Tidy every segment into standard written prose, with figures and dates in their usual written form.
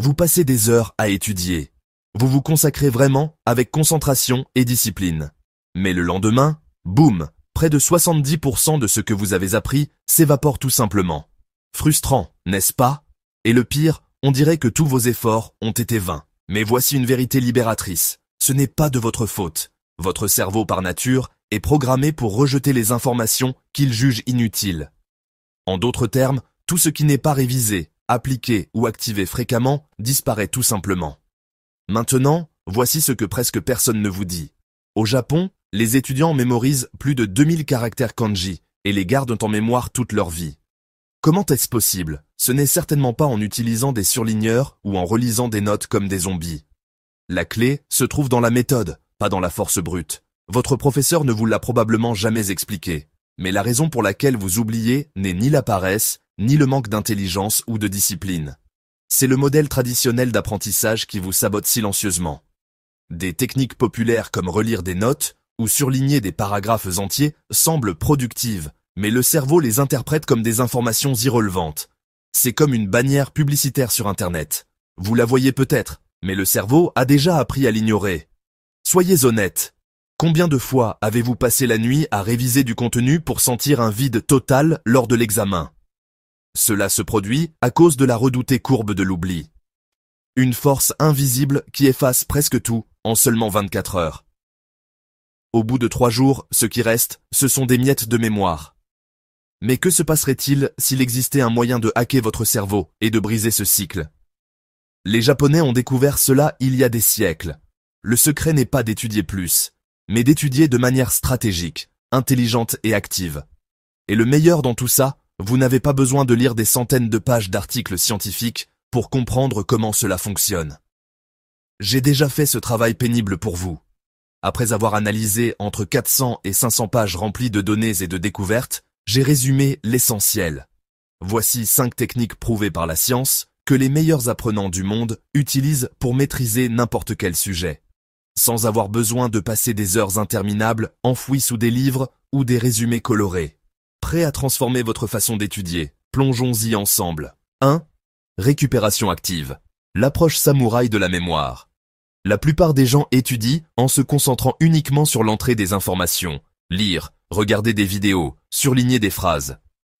Vous passez des heures à étudier. Vous vous consacrez vraiment avec concentration et discipline. Mais le lendemain, boum, près de 70% de ce que vous avez appris s'évapore tout simplement. Frustrant, n'est-ce pas? Et le pire, on dirait que tous vos efforts ont été vains. Mais voici une vérité libératrice. Ce n'est pas de votre faute. Votre cerveau, par nature, est programmé pour rejeter les informations qu'il juge inutiles. En d'autres termes, tout ce qui n'est pas révisé, appliqué ou activé fréquemment disparaît tout simplement. Maintenant, voici ce que presque personne ne vous dit. Au Japon, les étudiants mémorisent plus de 2000 caractères kanji et les gardent en mémoire toute leur vie. Comment est-ce possible? Ce n'est certainement pas en utilisant des surligneurs ou en relisant des notes comme des zombies. La clé se trouve dans la méthode, pas dans la force brute. Votre professeur ne vous l'a probablement jamais expliqué, mais la raison pour laquelle vous oubliez n'est ni la paresse, ni le manque d'intelligence ou de discipline. C'est le modèle traditionnel d'apprentissage qui vous sabote silencieusement. Des techniques populaires comme relire des notes ou surligner des paragraphes entiers semblent productives, mais le cerveau les interprète comme des informations irrelevantes. C'est comme une bannière publicitaire sur Internet. Vous la voyez peut-être, mais le cerveau a déjà appris à l'ignorer. Soyez honnête. Combien de fois avez-vous passé la nuit à réviser du contenu pour sentir un vide total lors de l'examen? Cela se produit à cause de la redoutée courbe de l'oubli. Une force invisible qui efface presque tout en seulement 24 heures. Au bout de 3 jours, ce qui reste, ce sont des miettes de mémoire. Mais que se passerait-il s'il existait un moyen de hacker votre cerveau et de briser ce cycle? Les Japonais ont découvert cela il y a des siècles. Le secret n'est pas d'étudier plus, mais d'étudier de manière stratégique, intelligente et active. Et le meilleur dans tout ça, vous n'avez pas besoin de lire des centaines de pages d'articles scientifiques pour comprendre comment cela fonctionne. J'ai déjà fait ce travail pénible pour vous. Après avoir analysé entre 400 et 500 pages remplies de données et de découvertes, j'ai résumé l'essentiel. Voici 5 techniques prouvées par la science que les meilleurs apprenants du monde utilisent pour maîtriser n'importe quel sujet, sans avoir besoin de passer des heures interminables enfouies sous des livres ou des résumés colorés. Prêt à transformer votre façon d'étudier? Plongeons-y ensemble. 1. Récupération active. L'approche samouraï de la mémoire. La plupart des gens étudient en se concentrant uniquement sur l'entrée des informations. Lire, regarder des vidéos, surligner des phrases.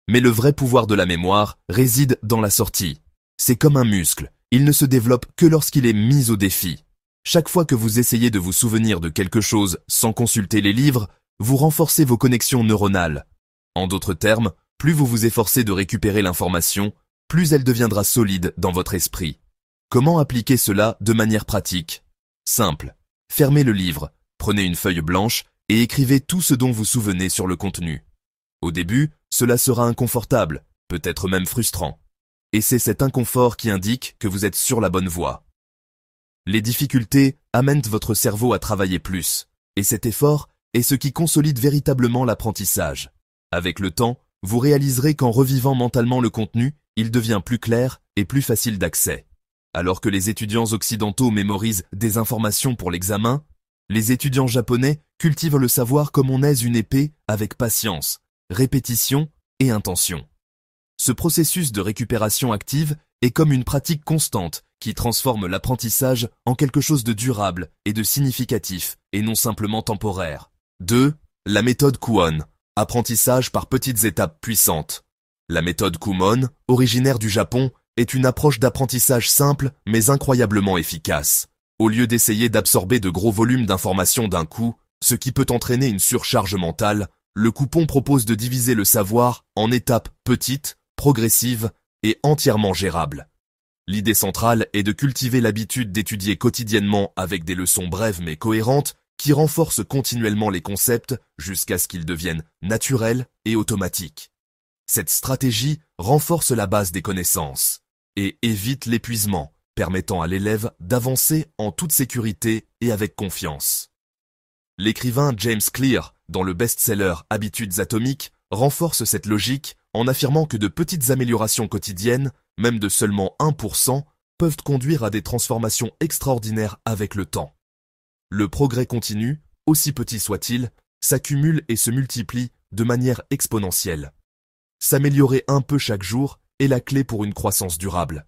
Mais le vrai pouvoir de la mémoire réside dans la sortie. C'est comme un muscle, il ne se développe que lorsqu'il est mis au défi. Chaque fois que vous essayez de vous souvenir de quelque chose sans consulter les livres, vous renforcez vos connexions neuronales. En d'autres termes, plus vous vous efforcez de récupérer l'information, plus elle deviendra solide dans votre esprit. Comment appliquer cela de manière pratique? Simple. Fermez le livre, prenez une feuille blanche et écrivez tout ce dont vous souvenez sur le contenu. Au début, cela sera inconfortable, peut-être même frustrant. Et c'est cet inconfort qui indique que vous êtes sur la bonne voie. Les difficultés amènent votre cerveau à travailler plus, et cet effort est ce qui consolide véritablement l'apprentissage. Avec le temps, vous réaliserez qu'en revivant mentalement le contenu, il devient plus clair et plus facile d'accès. Alors que les étudiants occidentaux mémorisent des informations pour l'examen, les étudiants japonais cultivent le savoir comme on aise une épée avec patience, répétition et intention. Ce processus de récupération active est comme une pratique constante qui transforme l'apprentissage en quelque chose de durable et de significatif et non simplement temporaire. 2. La méthode Kuon, apprentissage par petites étapes puissantes. La méthode Kumon, originaire du Japon, est une approche d'apprentissage simple mais incroyablement efficace. Au lieu d'essayer d'absorber de gros volumes d'informations d'un coup, ce qui peut entraîner une surcharge mentale, le Kupon propose de diviser le savoir en étapes petites, progressives et entièrement gérables. L'idée centrale est de cultiver l'habitude d'étudier quotidiennement avec des leçons brèves mais cohérentes qui renforcent continuellement les concepts jusqu'à ce qu'ils deviennent naturels et automatiques. Cette stratégie renforce la base des connaissances et évite l'épuisement, permettant à l'élève d'avancer en toute sécurité et avec confiance. L'écrivain James Clear, dans le best-seller Habitudes atomiques, renforce cette logique en affirmant que de petites améliorations quotidiennes, même de seulement 1%, peuvent conduire à des transformations extraordinaires avec le temps. Le progrès continu, aussi petit soit-il, s'accumule et se multiplie de manière exponentielle. S'améliorer un peu chaque jour est la clé pour une croissance durable.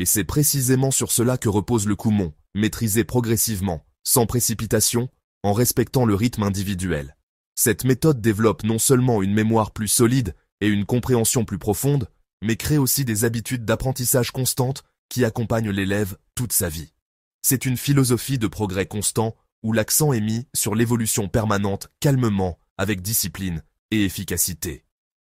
Et c'est précisément sur cela que repose le Kumon, maîtriser progressivement, sans précipitation, en respectant le rythme individuel. Cette méthode développe non seulement une mémoire plus solide et une compréhension plus profonde, mais crée aussi des habitudes d'apprentissage constantes qui accompagnent l'élève toute sa vie. C'est une philosophie de progrès constant où l'accent est mis sur l'évolution permanente calmement, avec discipline et efficacité.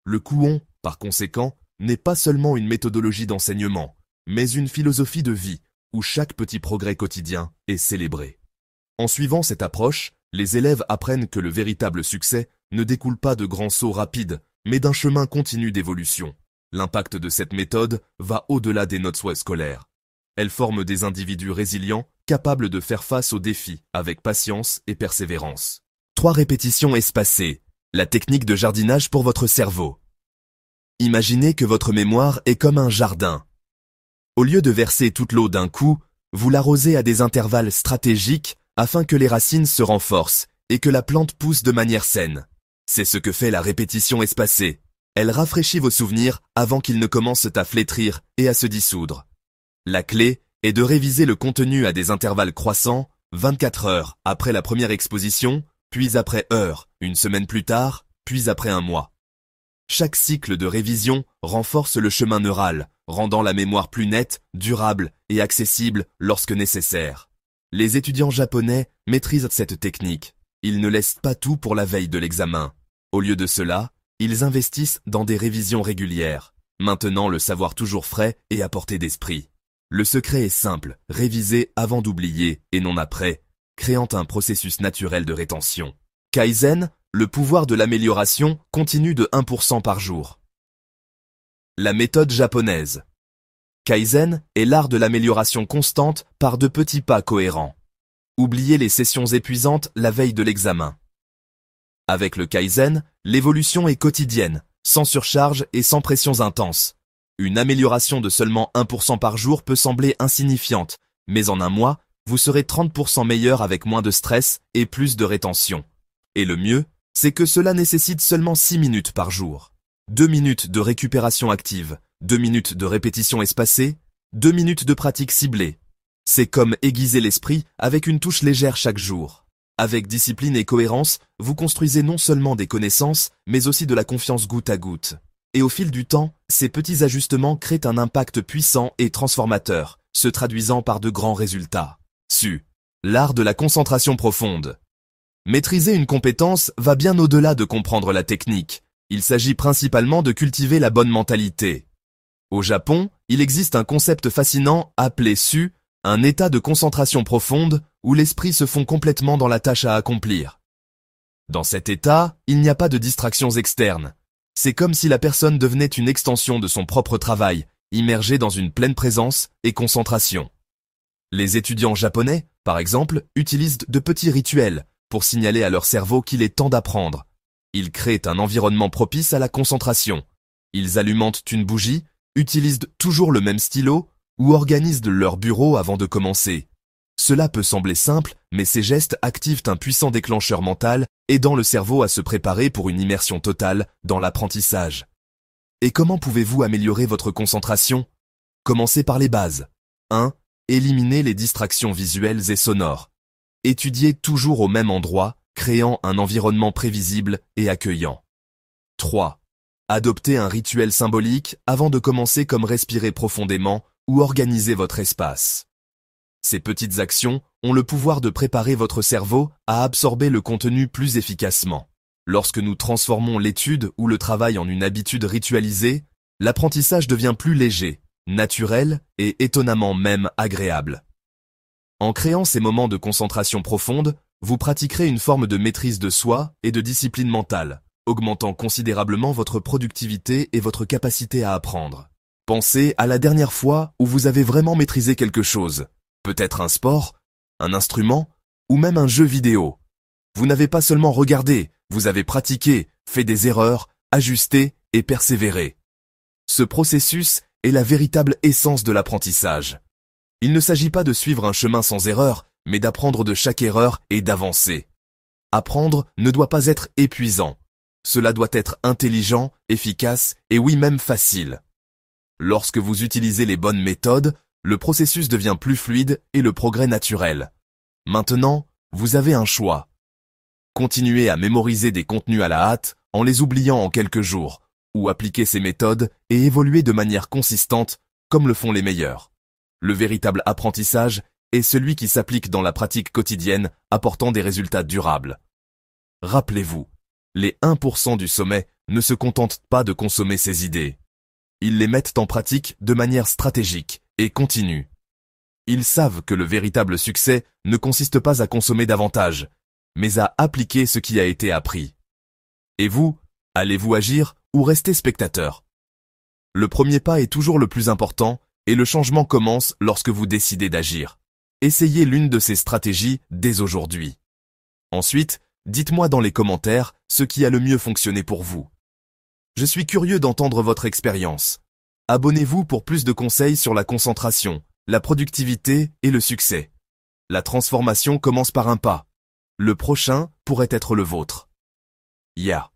Le Kumon, par conséquent, n'est pas seulement une méthodologie d'enseignement, mais une philosophie de vie où chaque petit progrès quotidien est célébré. En suivant cette approche, les élèves apprennent que le véritable succès ne découle pas de grands sauts rapides, mais d'un chemin continu d'évolution. L'impact de cette méthode va au-delà des notes scolaires. Elle forme des individus résilients, capables de faire face aux défis avec patience et persévérance. 3 répétitions espacées. La technique de jardinage pour votre cerveau. Imaginez que votre mémoire est comme un jardin. Au lieu de verser toute l'eau d'un coup, vous l'arrosez à des intervalles stratégiques afin que les racines se renforcent et que la plante pousse de manière saine. C'est ce que fait la répétition espacée. Elle rafraîchit vos souvenirs avant qu'ils ne commencent à flétrir et à se dissoudre. La clé est de réviser le contenu à des intervalles croissants, 24 heures après la première exposition, puis après heures, une semaine plus tard, puis après un mois. Chaque cycle de révision renforce le chemin neural, rendant la mémoire plus nette, durable et accessible lorsque nécessaire. Les étudiants japonais maîtrisent cette technique. Ils ne laissent pas tout pour la veille de l'examen. Au lieu de cela, ils investissent dans des révisions régulières, maintenant le savoir toujours frais et à portée d'esprit. Le secret est simple, réviser avant d'oublier et non après, créant un processus naturel de rétention. Kaizen, le pouvoir de l'amélioration continue de 1% par jour. La méthode japonaise. Kaizen est l'art de l'amélioration constante par de petits pas cohérents. Oubliez les sessions épuisantes la veille de l'examen. Avec le Kaizen, l'évolution est quotidienne, sans surcharge et sans pressions intenses. Une amélioration de seulement 1% par jour peut sembler insignifiante, mais en un mois, vous serez 30% meilleur avec moins de stress et plus de rétention. Et le mieux, c'est que cela nécessite seulement 6 minutes par jour. 2 minutes de récupération active, 2 minutes de répétition espacée, 2 minutes de pratique ciblée. C'est comme aiguiser l'esprit avec une touche légère chaque jour. Avec discipline et cohérence, vous construisez non seulement des connaissances, mais aussi de la confiance goutte à goutte. Et au fil du temps, ces petits ajustements créent un impact puissant et transformateur, se traduisant par de grands résultats. L'art de la concentration profonde. Maîtriser une compétence va bien au-delà de comprendre la technique. Il s'agit principalement de cultiver la bonne mentalité. Au Japon, il existe un concept fascinant appelé Su, un état de concentration profonde où l'esprit se fond complètement dans la tâche à accomplir. Dans cet état, il n'y a pas de distractions externes. C'est comme si la personne devenait une extension de son propre travail, immergée dans une pleine présence et concentration. Les étudiants japonais, par exemple, utilisent de petits rituels pour signaler à leur cerveau qu'il est temps d'apprendre. Ils créent un environnement propice à la concentration. Ils alimentent une bougie, utilisent toujours le même stylo ou organisent leur bureau avant de commencer. Cela peut sembler simple, mais ces gestes activent un puissant déclencheur mental, aidant le cerveau à se préparer pour une immersion totale dans l'apprentissage. Et comment pouvez-vous améliorer votre concentration? Commencez par les bases. 1. Éliminez les distractions visuelles et sonores. Étudiez toujours au même endroit, créant un environnement prévisible et accueillant. 3. Adoptez un rituel symbolique avant de commencer comme respirer profondément ou organiser votre espace. Ces petites actions ont le pouvoir de préparer votre cerveau à absorber le contenu plus efficacement. Lorsque nous transformons l'étude ou le travail en une habitude ritualisée, l'apprentissage devient plus léger, naturel et étonnamment même agréable. En créant ces moments de concentration profonde, vous pratiquerez une forme de maîtrise de soi et de discipline mentale, augmentant considérablement votre productivité et votre capacité à apprendre. Pensez à la dernière fois où vous avez vraiment maîtrisé quelque chose, peut-être un sport, un instrument ou même un jeu vidéo. Vous n'avez pas seulement regardé, vous avez pratiqué, fait des erreurs, ajusté et persévéré. Ce processus est la véritable essence de l'apprentissage. Il ne s'agit pas de suivre un chemin sans erreur, mais d'apprendre de chaque erreur et d'avancer. Apprendre ne doit pas être épuisant. Cela doit être intelligent, efficace et oui même facile. Lorsque vous utilisez les bonnes méthodes, Le processus devient plus fluide et le progrès naturel. Maintenant, vous avez un choix. Continuez à mémoriser des contenus à la hâte en les oubliant en quelques jours, ou appliquer ces méthodes et évoluer de manière consistante comme le font les meilleurs. Le véritable apprentissage est celui qui s'applique dans la pratique quotidienne, apportant des résultats durables. Rappelez-vous, les 1% du sommet ne se contentent pas de consommer ces idées. Ils les mettent en pratique de manière stratégique et continue. Ils savent que le véritable succès ne consiste pas à consommer davantage, mais à appliquer ce qui a été appris. Et vous, allez-vous agir ou rester spectateur? Le premier pas est toujours le plus important et le changement commence lorsque vous décidez d'agir. Essayez l'une de ces stratégies dès aujourd'hui. Ensuite, dites-moi dans les commentaires ce qui a le mieux fonctionné pour vous. Je suis curieux d'entendre votre expérience. Abonnez-vous pour plus de conseils sur la concentration, la productivité et le succès. La transformation commence par un pas. Le prochain pourrait être le vôtre. Yeah.